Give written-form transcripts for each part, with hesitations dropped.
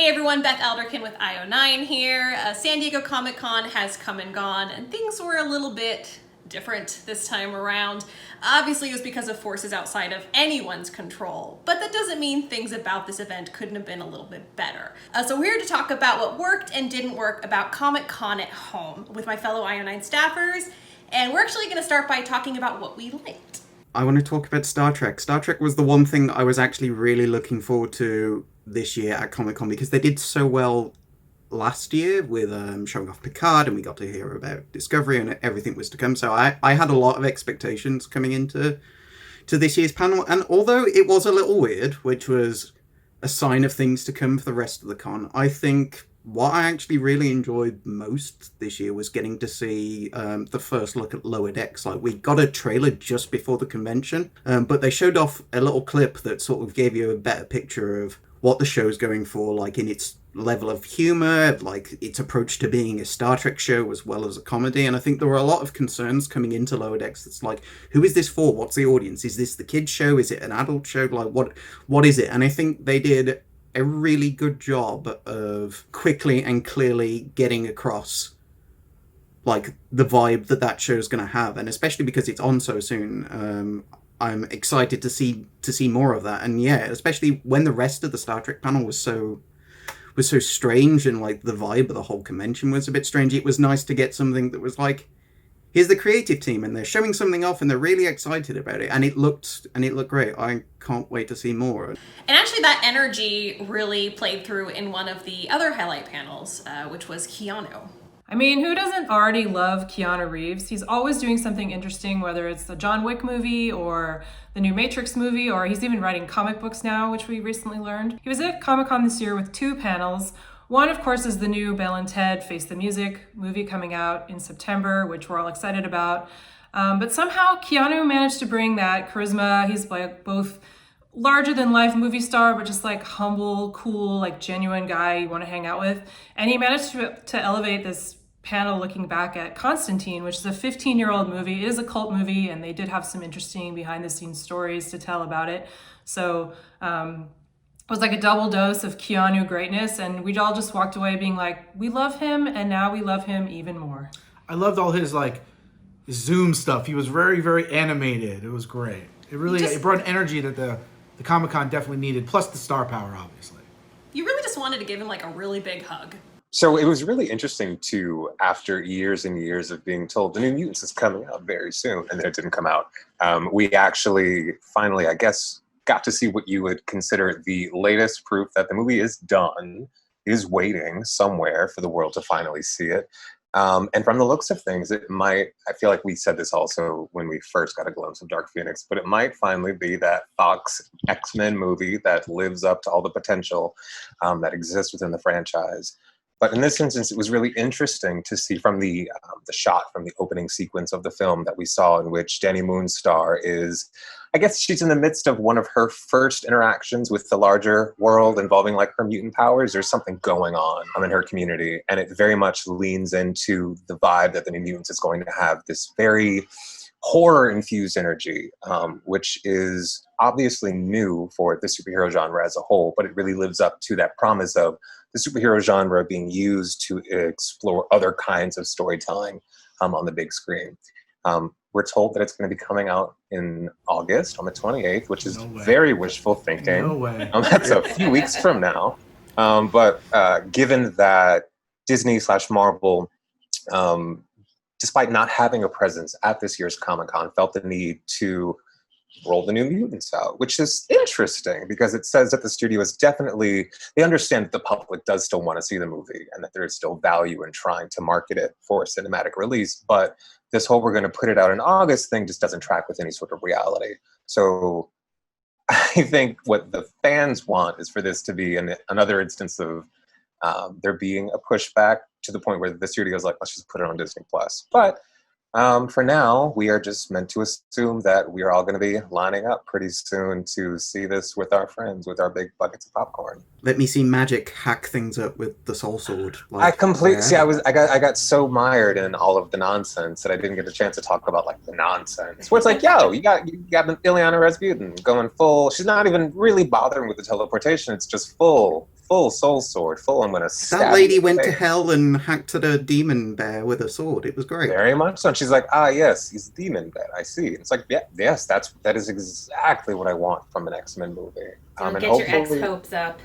Hey everyone, Beth Alderkin with IO9 here. San Diego Comic-Con has come and gone, and things were a little bit different this time around. Obviously, it was because of forces outside of anyone's control, but that doesn't mean things about this event couldn't have been a little bit better. So we're here to talk about what worked and didn't work about Comic-Con at home with my fellow IO9 staffers, and we're actually going to start by talking about what we liked. I want to talk about Star Trek. Star Trek was the one thing I was actually really looking forward to this year at Comic-Con because they did so well last year with showing off Picard, and we got to hear about Discovery and everything was to come. So I had a lot of expectations coming into this year's panel, and although it was a little weird, which was a sign of things to come for the rest of the con, I think what I actually really enjoyed most this year was getting to see the first look at Lower Decks. Like, we got a trailer just before the convention, but they showed off a little clip that sort of gave you a better picture of what the show's going for, like in its level of humor, like its approach to being a Star Trek show as well as a comedy. And I think there were a lot of concerns coming into Lower Decks. That's like, who is this for? What's the audience? Is this the kids show? Is it an adult show? Like, what is it? And I think they did a really good job of quickly and clearly getting across like the vibe that show's going to have, and especially because it's on so soon. I'm excited to see more of that. And yeah, especially when the rest of the Star Trek panel was so strange, and like the vibe of the whole convention was a bit strange. It was nice to get something that was like, here's the creative team and they're showing something off and they're really excited about it, and it looked great. I can't wait to see more. And actually that energy really played through in one of the other highlight panels, which was Keanu. I mean, who doesn't already love Keanu Reeves? He's always doing something interesting, whether it's the John Wick movie or the new Matrix movie, or he's even writing comic books now, which we recently learned. He was at Comic-Con this year with two panels. One, of course, is the new Bill and Ted Face the Music movie coming out in September, which we're all excited about. But somehow Keanu managed to bring that charisma. He's like both larger than life movie star, but just like humble, cool, like genuine guy you want to hang out with. And he managed to elevate this panel looking back at Constantine, which is a 15-year-old movie. It is a cult movie, and they did have some interesting behind-the-scenes stories to tell about it. So it was like a double dose of Keanu greatness, and we all just walked away being like, we love him, and now we love him even more. I loved all his like Zoom stuff. He was very, very animated. It was great. It brought energy that the Comic-Con definitely needed, plus the star power, obviously. You really just wanted to give him like a really big hug. So it was really interesting too, after years and years of being told the New Mutants is coming out very soon, and then it didn't come out. We actually finally, I guess, got to see what you would consider the latest proof that the movie is done, is waiting somewhere for the world to finally see it. And from the looks of things, it might, I feel like we said this also when we first got a glimpse of Dark Phoenix, but it might finally be that Fox X-Men movie that lives up to all the potential that exists within the franchise. But in this instance, it was really interesting to see from the shot from the opening sequence of the film that we saw, in which Dani Moonstar is, I guess she's in the midst of one of her first interactions with the larger world involving like her mutant powers. There's something going on in her community, and it very much leans into the vibe that the New Mutants is going to have, this very horror-infused energy, which is obviously new for the superhero genre as a whole, but it really lives up to that promise of the superhero genre being used to explore other kinds of storytelling on the big screen. We're told that it's going to be coming out in August on the 28th, which is very wishful thinking. No way. That's a few weeks from now. But given that Disney/Marvel, despite not having a presence at this year's Comic-Con, felt the need to roll the New Mutants out, which is interesting because it says that the studio is definitely, they understand that the public does still want to see the movie and that there is still value in trying to market it for a cinematic release. But this whole we're going to put it out in August thing just doesn't track with any sort of reality. So I think what the fans want is for this to be another instance of there being a pushback to the point where the studio is like, let's just put it on Disney Plus. But for now, we are just meant to assume that we are all going to be lining up pretty soon to see this with our friends, with our big buckets of popcorn. Let me see Magic hack things up with the Soul Sword. I got so mired in all of the nonsense that I didn't get a chance to talk about like the nonsense. Where it's like, yo, you got Ileana Rasputin going full. She's not even really bothering with the teleportation. It's just full full soul sword, full I'm gonna stab That lady you in the went to face. hell and hacked at a demon bear with a sword. It was great. Very much so. And she's like, ah, yes, he's a demon bet. I see. It's like, yeah, yes, that is exactly what I want from an X-Men movie. Don't And get your ex hopefully, hopes up.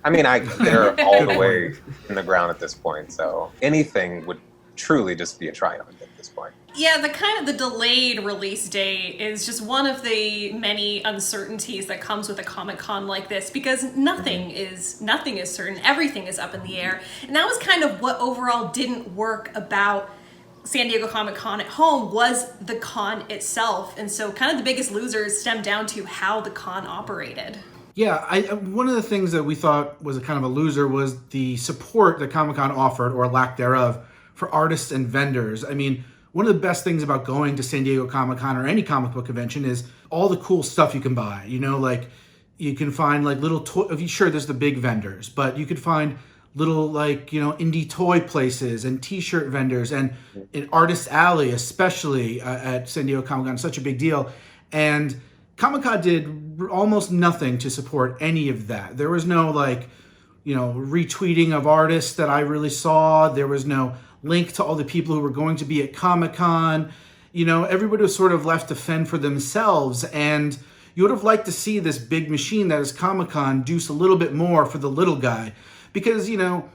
I mean, they're all the way in the ground at this point. So anything would truly just be a triumph at this point. Yeah, the delayed release date is just one of the many uncertainties that comes with a Comic-Con like this, because nothing is certain. Everything is up in the air. And that was kind of what overall didn't work about San Diego Comic-Con at home, was the con itself. And so kind of the biggest losers stemmed down to how the con operated. Yeah, one of the things that we thought was a kind of a loser was the support that Comic-Con offered, or lack thereof, for artists and vendors. I mean, one of the best things about going to San Diego Comic-Con or any comic book convention is all the cool stuff you can buy. You know, like you can find like little sure, there's the big vendors, but you could find little like, you know, indie toy places and t-shirt vendors, and an artist alley, especially at San Diego Comic-Con, such a big deal. And Comic-Con did almost nothing to support any of that. There was no like, you know, retweeting of artists that I really saw. There was no link to all the people who were going to be at Comic-Con. You know, everybody was sort of left to fend for themselves, and you would have liked to see this big machine that is Comic-Con do a little bit more for the little guy. Because, you know,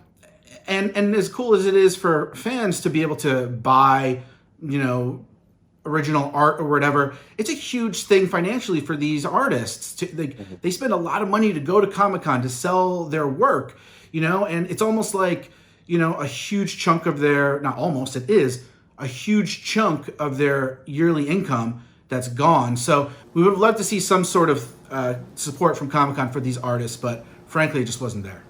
and as cool as it is for fans to be able to buy, you know, original art or whatever, it's a huge thing financially for these artists. They spend a lot of money to go to Comic-Con to sell their work, you know, and it's almost like, you know, a huge chunk of their, not almost, it is a huge chunk of their yearly income that's gone. So we would have loved to see some sort of support from Comic-Con for these artists, but frankly, it just wasn't there.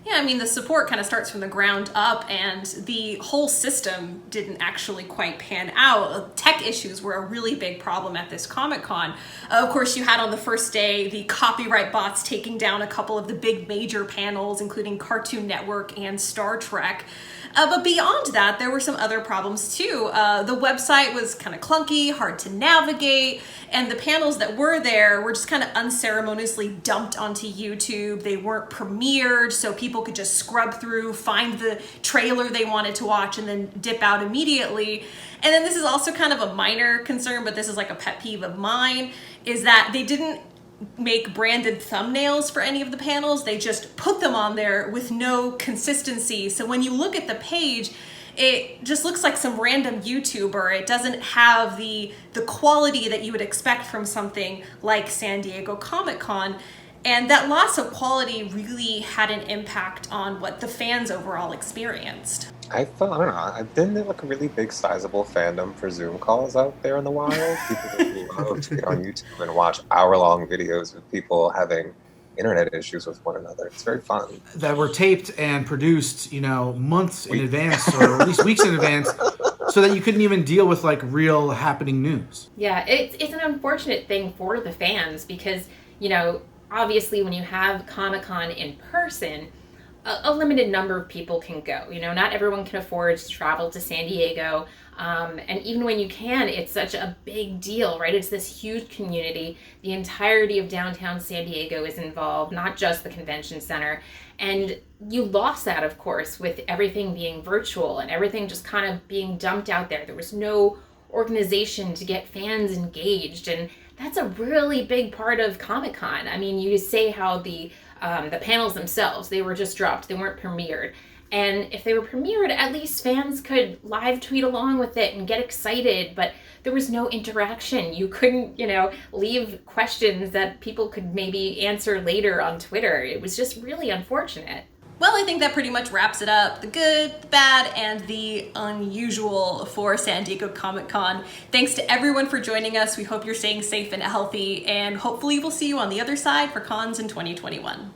Yeah, I mean, the support kind of starts from the ground up, and the whole system didn't actually quite pan out. Tech issues were a really big problem at this Comic-Con. Of course, you had on the first day the copyright bots taking down a couple of the big major panels, including Cartoon Network and Star Trek. But beyond that, there were some other problems too. The website was kind of clunky, hard to navigate, and the panels that were there were just kind of unceremoniously dumped onto YouTube. They weren't premiered, so people could just scrub through, find the trailer they wanted to watch, and then dip out immediately. And then this is also kind of a minor concern, but this is like a pet peeve of mine, is that they didn't make branded thumbnails for any of the panels. They just put them on there with no consistency. So when you look at the page, it just looks like some random YouTuber. It doesn't have the quality that you would expect from something like San Diego Comic-Con. And that loss of quality really had an impact on what the fans overall experienced. I don't know, didn't there like a really big sizable fandom for Zoom calls out there in the wild? People really love to get on YouTube and watch hour-long videos of people having internet issues with one another. It's very fun. That were taped and produced, you know, months in advance, or at least weeks in advance, so that you couldn't even deal with like real happening news. Yeah, it's an unfortunate thing for the fans because, you know, obviously when you have Comic-Con in person, a limited number of people can go. You know, not everyone can afford to travel to San Diego. And even when you can, it's such a big deal, right? It's this huge community. The entirety of downtown San Diego is involved, not just the convention center. And you lost that, of course, with everything being virtual and everything just kind of being dumped out there. There was no organization to get fans engaged. And that's a really big part of Comic-Con. I mean, you say how the panels themselves, they were just dropped. They weren't premiered. And if they were premiered, at least fans could live tweet along with it and get excited, but there was no interaction. You couldn't, you know, leave questions that people could maybe answer later on Twitter. It was just really unfortunate. Well, I think that pretty much wraps it up. The good, the bad, and the unusual for San Diego Comic-Con. Thanks to everyone for joining us. We hope you're staying safe and healthy, and hopefully we'll see you on the other side for cons in 2021.